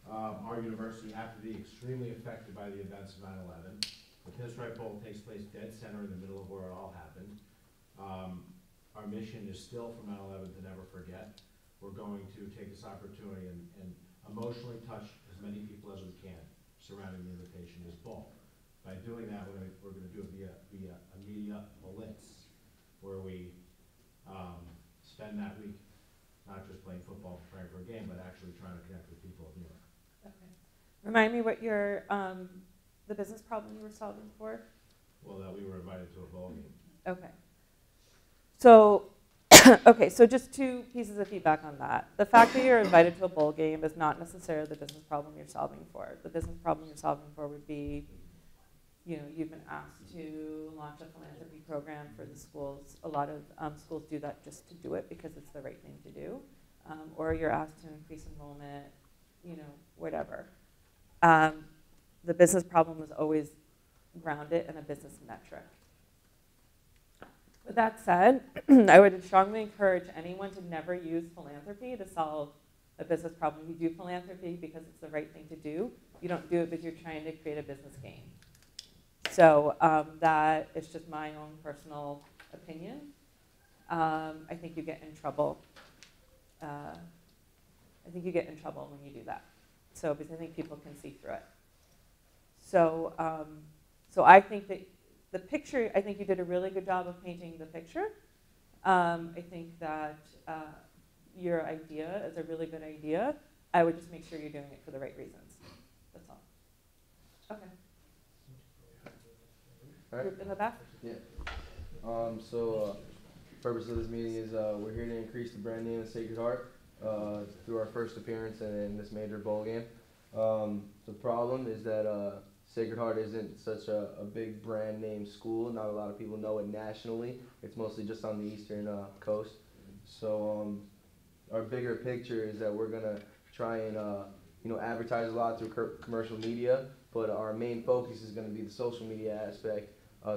our university, after being extremely affected by the events of 9/11, the Pinstripe Bowl takes place dead center in the middle of where it all happened. Our mission is still from 9/11 to never forget. We're going to take this opportunity and emotionally touch as many people as we can surrounding the invitation to this bowl. By doing that, we're going to do it via a media blitz, where we spend that week not just playing football, preparing for a game, but actually trying to connect with people of New York. Okay. Remind me what your the business problem you were solving for? Well, that we were invited to a bowl game. Okay. So, okay, so just 2 pieces of feedback on that. The fact that you're invited to a bowl game is not necessarily the business problem you're solving for. The business problem you're solving for would be, you've been asked to launch a philanthropy program for the schools. A lot of schools do that just to do it because it's the right thing to do. Or you're asked to increase enrollment, whatever. The business problem is always grounded in a business metric. With that said, I would strongly encourage anyone to never use philanthropy to solve a business problem. You do philanthropy because it's the right thing to do. You don't do it because you're trying to create a business gain. So that is just my own personal opinion. I think you get in trouble. I think you get in trouble when you do that. So because I think people can see through it. So I think that the picture, I think you did a really good job of painting the picture. I think that your idea is a really good idea. I would just make sure you're doing it for the right reasons. That's all. Okay. All right. Group in the back? Yeah. Purpose of this meeting is we're here to increase the brand name of Sacred Heart through our first appearance in this major bowl game. The problem is that Sacred Heart isn't such a big brand name school. Not a lot of people know it nationally. It's mostly just on the eastern coast. So our bigger picture is that we're gonna try and advertise a lot through commercial media, but our main focus is gonna be the social media aspect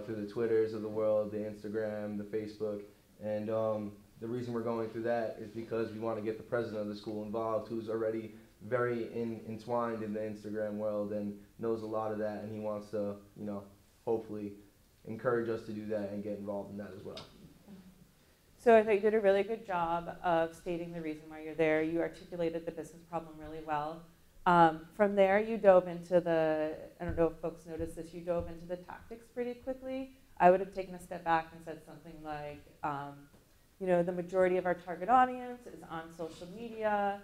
through the Twitters of the world, the Instagram, the Facebook, and the reason we're going through that is because we want to get the president of the school involved, who's already very entwined in the Instagram world and knows a lot of that, and he wants to, hopefully encourage us to do that and get involved in that as well. So I thought you did a really good job of stating the reason why you're there. You articulated the business problem really well. From there, you dove into I don't know if folks noticed this, you dove into the tactics pretty quickly. I would have taken a step back and said something like, the majority of our target audience is on social media,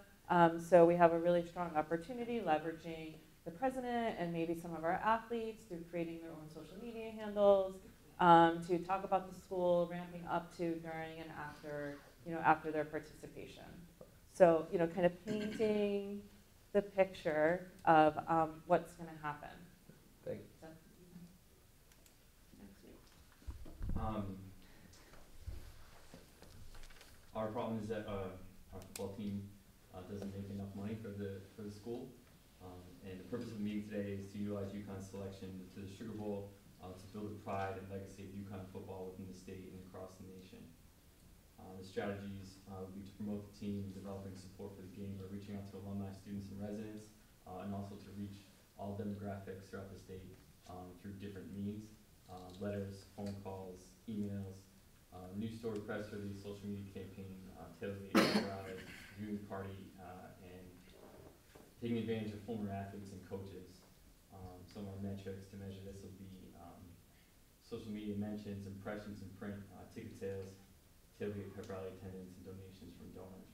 so we have a really strong opportunity leveraging the president and maybe some of our athletes through creating their own social media handles, to talk about the school, ramping up to, during, and after their participation. So, kind of painting the picture of what's going to happen. Thank you. So, Our problem is that our football team doesn't make enough money for the school. And the purpose of the meeting today is to utilize UConn's selection to the Sugar Bowl to build the pride and legacy of UConn football within the state and across the nation. The strategies would be to promote the team, developing support for the game by reaching out to alumni, students, and residents, and also to reach all demographics throughout the state through different means, letters, phone calls, emails, news story, press release, social media campaign, tailgate, rallies, viewing party, and taking advantage of former athletes and coaches. Some of our metrics to measure this will be social media mentions, impressions in print, ticket sales, tailgate, pep rally attendance, and donations from donors.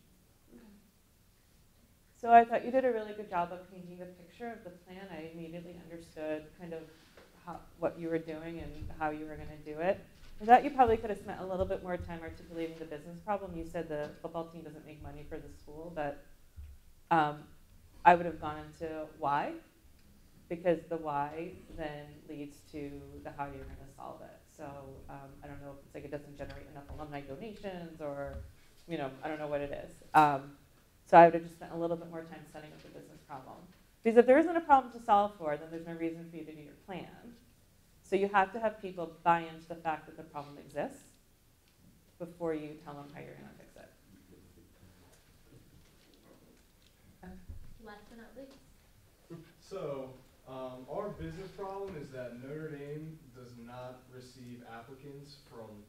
So I thought you did a really good job of painting the picture of the plan. I immediately understood kind of what you were doing and how you were going to do it. I thought you probably could have spent a little bit more time articulating the business problem. You said the football team doesn't make money for the school, but I would have gone into why, because the why then leads to the how you're going to solve it. So I don't know if it's like it doesn't generate enough alumni donations, or I don't know what it is. So I would have just spent a little bit more time setting up the business problem. Because if there isn't a problem to solve for, then there's no reason for you to do your plan. So you have to have people buy into the fact that the problem exists before you tell them how you're going to fix it. Last but not least. So, our business problem is that Notre Dame does not receive applicants from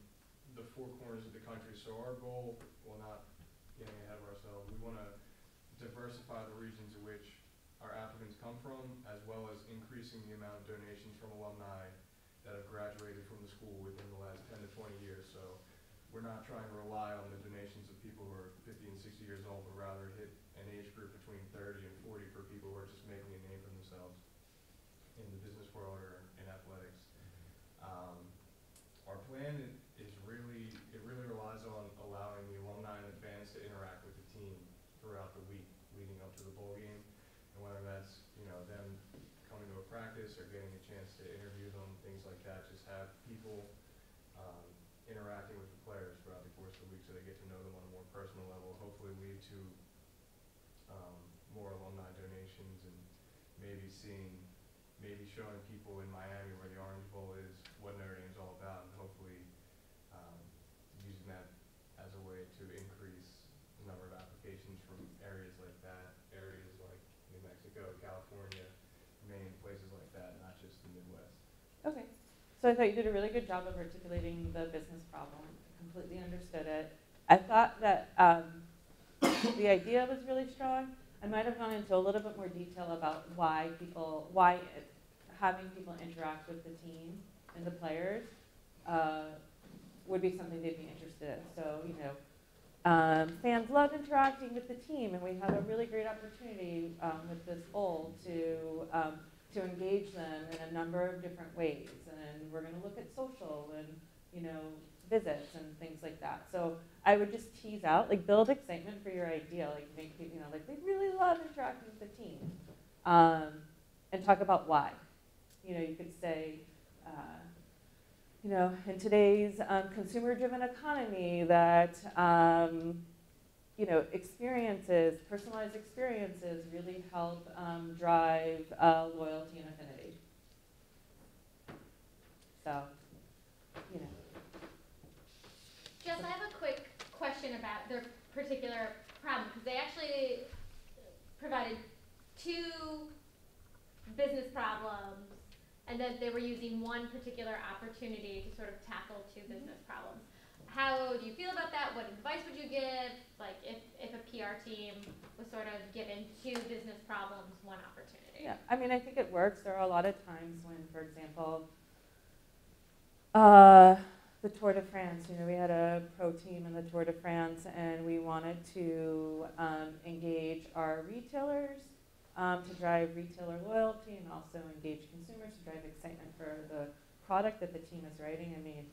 the four corners of the country. So our goal, well, not getting ahead of ourselves, we want to diversify the regions in which our applicants come from, as well as increasing the amount of donations from alumni that have graduated from the school within the last 10 to 20 years. So we're not trying to rely on the donations of people who are 50 and 60 years old, but rather hit an age group between 30 and 40 for people who are just making a name for themselves in the business world or in athletics. Our plan is really relies on allowing the alumni and the fans to interact with the team throughout the week leading up to the bowl game, and whether that's them coming to a practice or getting a chance to interview them, things like that. Just have people interacting with the players throughout the course of the week so they get to know them on a more personal level. Hopefully lead to more alumni donations, and maybe showing people in Miami where the Orange Bowl is what Notre Dame's all about, and hopefully using that as a way to increase the number of applications from areas like that, areas like New Mexico, California, Maine, places like that, not just the Midwest. Okay. So I thought you did a really good job of articulating the business problem. I completely understood it. I thought that the idea was really strong. I might have gone into a little bit more detail about why having people interact with the team and the players would be something they'd be interested in. So, fans love interacting with the team, and we have a really great opportunity with this bowl to engage them in a number of different ways. And we're going to look at social and, visits and things like that. So I would just tease out, build excitement for your idea, make people, they really love interacting with the team, and talk about why. You could say, in today's consumer-driven economy that, personalized experiences really help drive loyalty and affinity. So, Jess, I have a quick question about their particular problem, because they actually provided two business problems and that they were using one particular opportunity to sort of tackle two business problems. How do you feel about that? What advice would you give, like, if a PR team was sort of given two business problems, one opportunity? Yeah, I mean, I think it works. There are a lot of times when, for example, the Tour de France, we had a pro team in the Tour de France, and we wanted to engage our retailers to drive retailer loyalty and also engage consumers to drive excitement for the product that the team is riding. I mean,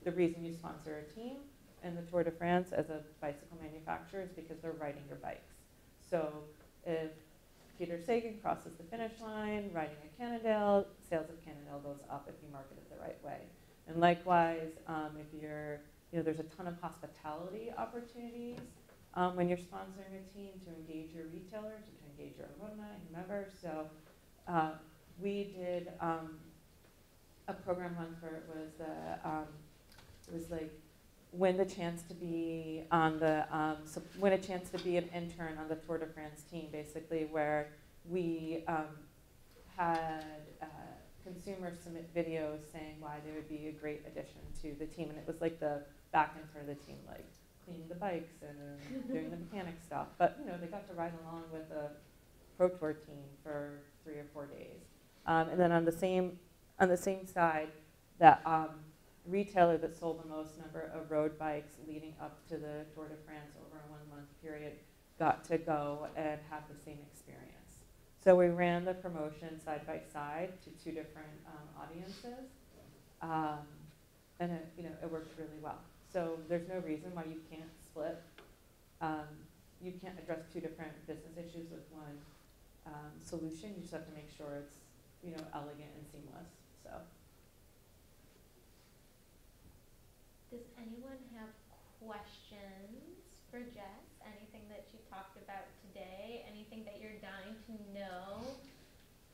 the reason you sponsor a team in the Tour de France as a bicycle manufacturer is because they're riding your bikes. So if Peter Sagan crosses the finish line riding a Cannondale, sales of Cannondale goes up if you market it the right way. And likewise, if you're, there's a ton of hospitality opportunities when you're sponsoring a team to engage your retailers, to engage your alumni and members. So we did a program once where it was like win a chance to be an intern on the Tour de France team, basically, where we had consumers submit videos saying why they would be a great addition to the team, and it was like the back end part of the team, like cleaning the bikes and doing the mechanic stuff. But they got to ride along with a pro tour team for 3 or 4 days, and then on the same side, that retailer that sold the most number of road bikes leading up to the Tour de France over a 1-month period got to go and have the same experience. So we ran the promotion side by side to 2 different audiences, and it worked really well. So there's no reason why you can't split. You can't address 2 different business issues with one solution. You just have to make sure it's elegant and seamless. So. Does anyone have questions for Jess? Anything that she talked about today? Anything that you're dying to know?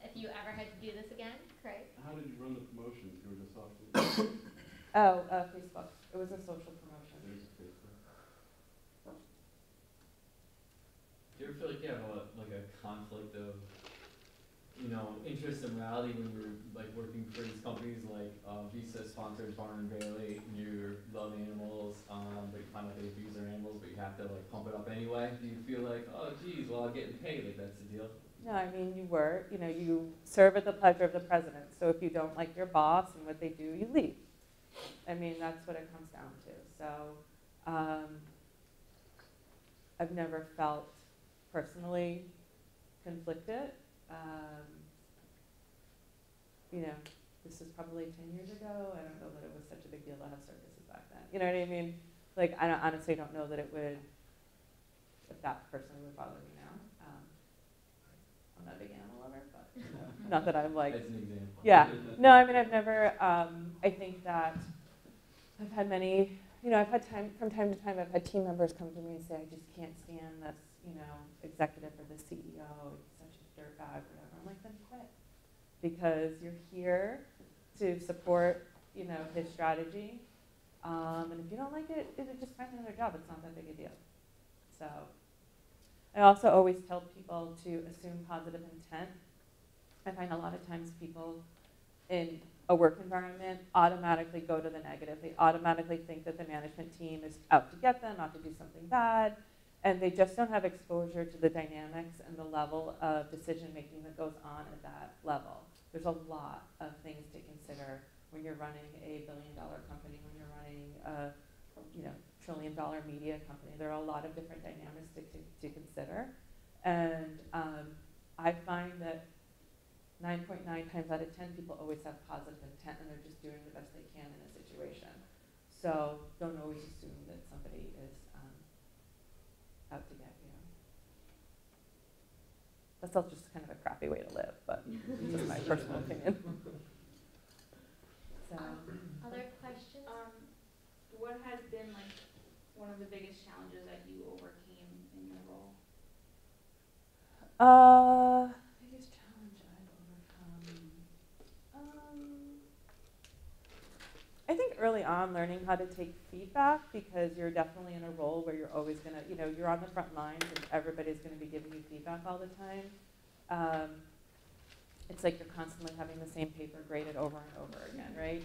If you ever had to do this again, Craig? How did you run the promotion? You were just off the Facebook. It was a social promotion. There's a Facebook. Do you ever feel like you have a conflict of interest and morality when you're like working for these companies like Visa sponsors Barnum and Bailey, and you love animals, but you find out they abuse their animals, but you have to like pump it up anyway? Do you feel like, oh geez, well I'm getting paid, like that's the deal? No, I mean you serve at the pleasure of the president. So if you don't like your boss and what they do, you leave. I mean, that's what it comes down to. So I've never felt personally conflicted. This is probably 10 years ago. I don't know that it was such a big deal to have circuses back then. You know what I mean? Like, I honestly don't know that it would, if that personally would bother me now. I'm not a big animal lover, but not that I'm like. As an example. Yeah. No, I mean, I've never, I think that I've had many, I've had from time to time, I've had team members come to me and say, I just can't stand this, executive or the CEO. It's such a dirtbag, whatever. I'm like, then quit. Because you're here to support, his strategy. And if you don't like it, just find another job. It's not that big a deal. So I also always tell people to assume positive intent. I find a lot of times people in a work environment automatically go to the negative. They automatically think that the management team is out to get them, out to do something bad. And they just don't have exposure to the dynamics and the level of decision making that goes on at that level. There's a lot of things to consider when you're running a billion-dollar company, when you're running a trillion-dollar media company. There are a lot of different dynamics to consider. And I find that 9.9 times out of 10 people always have positive intent and they're just doing the best they can in a situation. So don't always assume that somebody is out to get you. That's all just kind of a crappy way to live, but it's just my personal opinion. So, other questions? What has been like one of the biggest challenges that you overcame in your role? Biggest challenge I've overcome. I think early on learning how to take feedback, because you're definitely in a role where you're always going to, you're on the front lines and everybody's going to be giving you feedback all the time. it's like you're constantly having the same paper graded over and over again, right?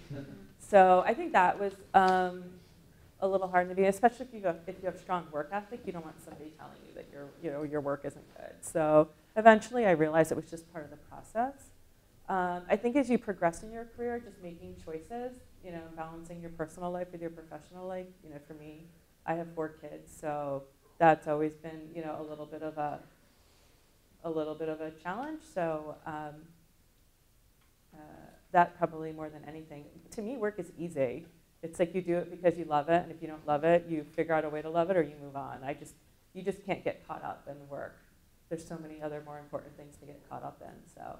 So I think that was a little hard to do, especially if you have strong work ethic. You don't want somebody telling you that your work isn't good. So eventually I realized it was just part of the process. I think as you progress in your career, just making choices, balancing your personal life with your professional life. For me, I have 4 kids, so that's always been, a little bit of a challenge. So that probably more than anything. To me, work is easy. It's like you do it because you love it, and if you don't love it, you figure out a way to love it or you move on. You just can't get caught up in work. There's so many other more important things to get caught up in. So.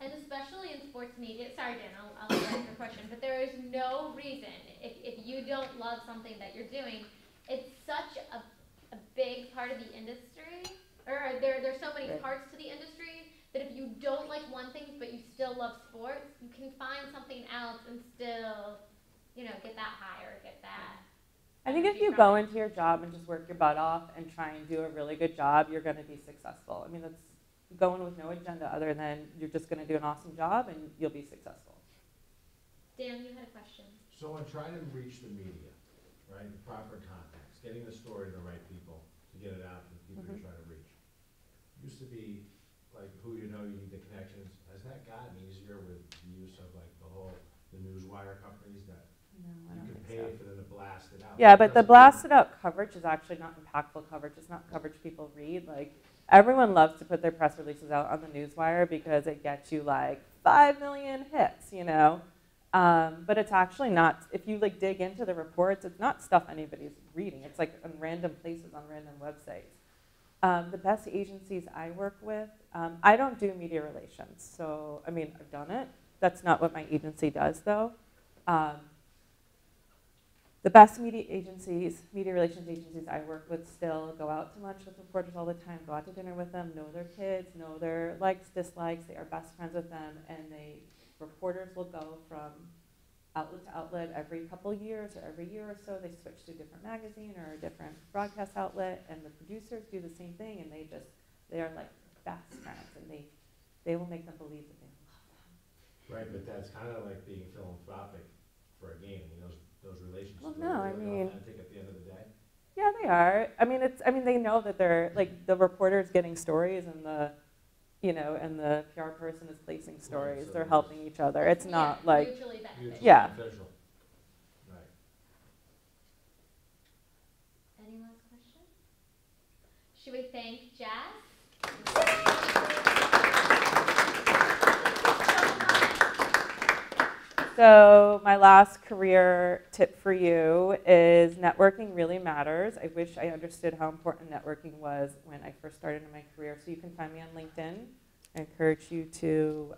And especially in sports media, sorry Dan, I'll ask your question, but there is no reason, if you don't love something that you're doing, it's such a big part of the industry, or there's so many parts to the industry, that if you don't like one thing but you still love sports, you can find something else and still, get that higher, get that. I think if you go into your job and just work your butt off and try and do a really good job, you're going to be successful. I mean, that's going with no agenda other than you're just going to do an awesome job and you'll be successful. Dan, you had a question. So in trying to reach the media, right, the proper context, getting the story to the right people to get it out to the people you're trying to reach. Used to be like who you need the connections. Has that gotten easier with the use of like the newswire companies that you can pay for them to blast it out? Yeah, but the blasted out coverage is actually not impactful coverage. It's not coverage people read. Like, everyone loves to put their press releases out on the newswire because it gets you like 5 million hits, but it's actually not. If you dig into the reports, it's not stuff anybody's reading. It's like on random places on random websites. The best agencies I work with, I don't do media relations. So, I've done it. That's not what my agency does, though. The best media relations agencies I work with still go out to lunch with reporters all the time, go out to dinner with them, know their kids, know their likes, dislikes. They are best friends with them, and reporters will go from outlet to outlet every couple years or every year or so. They switch to a different magazine or a different broadcast outlet, and the producers do the same thing, and they are like best friends, and they will make them believe that they love them. Right, but that's kind of like being philanthropic for a game. Those relationships are really authentic at the end of the day. Yeah, they are. They know that they're like the reporter's getting stories and the PR person is placing stories. So they're helping each other. It's not like mutually beneficial. Yeah. Beneficial. Right. Any last questions? Should we thank Jazz? So my last career tip for you is networking really matters. I wish I understood how important networking was when I first started in my career. So you can find me on LinkedIn. I encourage you to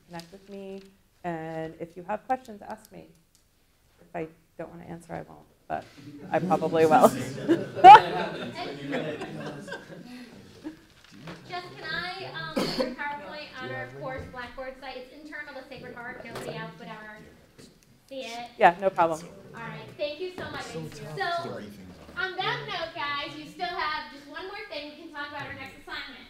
connect with me. And if you have questions, ask me. If I don't want to answer, I won't. But I probably will. Jess, can I put your PowerPoint on our course Blackboard site? It's internal to Sacred Heart. Nobody else would ever see it. Yeah, no problem. All right. Thank you so much. So on that note, guys, you still have just one more thing. We can talk about our next assignment.